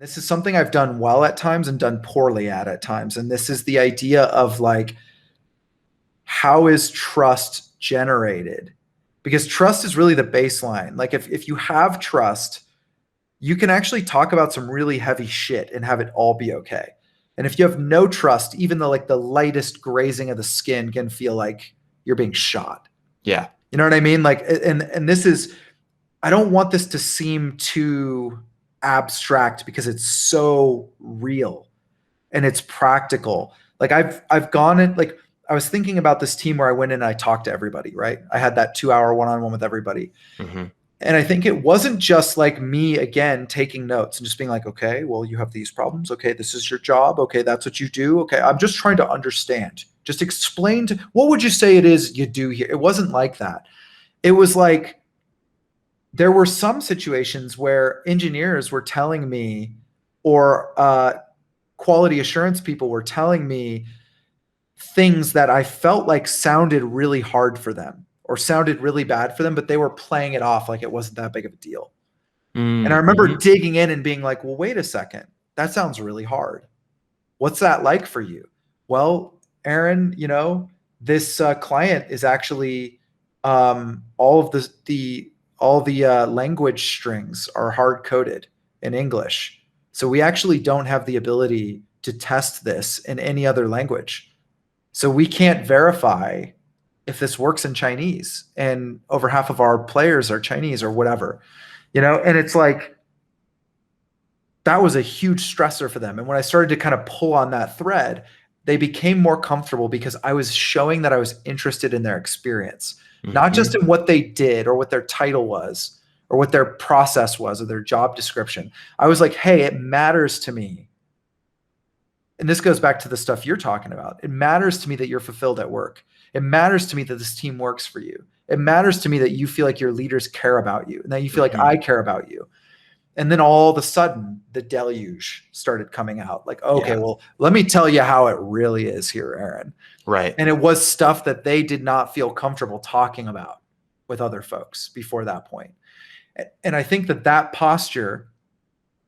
This is something I've done well at times and done poorly at times. And this is the idea of like, how is trust generated? Because trust is really the baseline. Like if you have trust, you can actually talk about some really heavy shit and have it all be okay. And if you have no trust, even the lightest grazing of the skin can feel like you're being shot. Yeah. You know what I mean? Like, and this is, I don't want this to seem too abstract because it's so real and it's practical. Like I've gone in, like I was thinking about this team where I went in and I talked to everybody, right? I had that 2 hour one-on-one with everybody. Mm-hmm. And I think it wasn't just like me again taking notes and just being like, okay, well, you have these problems. Okay, this is your job. Okay, that's what you do. Okay, I'm just trying to understand. Just explain to what would you say it is you do here? It wasn't like that. It was like there were some situations where engineers were telling me, or quality assurance people were telling me things that I felt like sounded really hard for them or sounded really bad for them, but they were playing it off like it wasn't that big of a deal. And I remember digging in and being like, well, wait a second. That sounds really hard. What's that like for you? Well, Aaron, this client is actually all of the language strings are hard coded in English. So we actually don't have the ability to test this in any other language. So we can't verify if this works in Chinese, and over half of our players are Chinese or whatever, and it's like, that was a huge stressor for them. And when I started to kind of pull on that thread, they became more comfortable because I was showing that I was interested in their experience, not just in what they did or what their title was or what their process was or their job description. I was like, hey, it matters to me. And this goes back to the stuff you're talking about. It matters to me that you're fulfilled at work. It matters to me that this team works for you. It matters to me that you feel like your leaders care about you and that you feel like I care about you. And then all of a sudden, the deluge started coming out. Like, okay, well, let me tell you how it really is here, Aaron. Right. And it was stuff that they did not feel comfortable talking about with other folks before that point. And I think that posture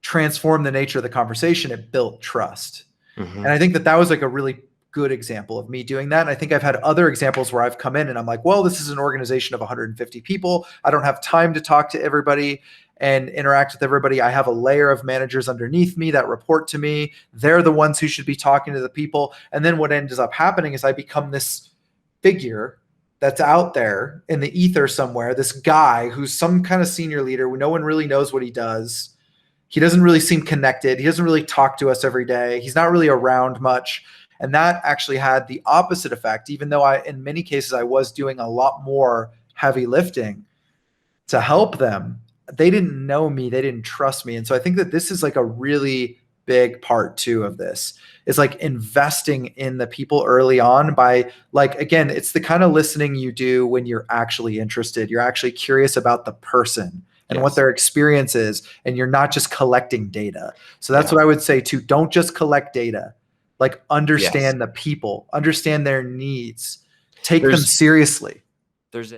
transformed the nature of the conversation. It built trust. And I think that was like a really good example of me doing that. And I think I've had other examples where I've come in and I'm like, well, this is an organization of 150 people. I don't have time to talk to everybody and interact with everybody. I have a layer of managers underneath me that report to me. They're the ones who should be talking to the people. And then what ends up happening is I become this figure that's out there in the ether somewhere, this guy who's some kind of senior leader. No one really knows what he does. He doesn't really seem connected. He doesn't really talk to us every day. He's not really around much. And that actually had the opposite effect, even though in many cases, I was doing a lot more heavy lifting to help them. They didn't know me. They didn't trust me. And so I think that this is like a really big part too of this, is like investing in the people early on by, like, again, it's the kind of listening you do when you're actually interested. You're actually curious about the person and what their experience is, and you're not just collecting data. So that's what I would say too. Don't just collect data, like understand the people, understand their needs, take them seriously. There's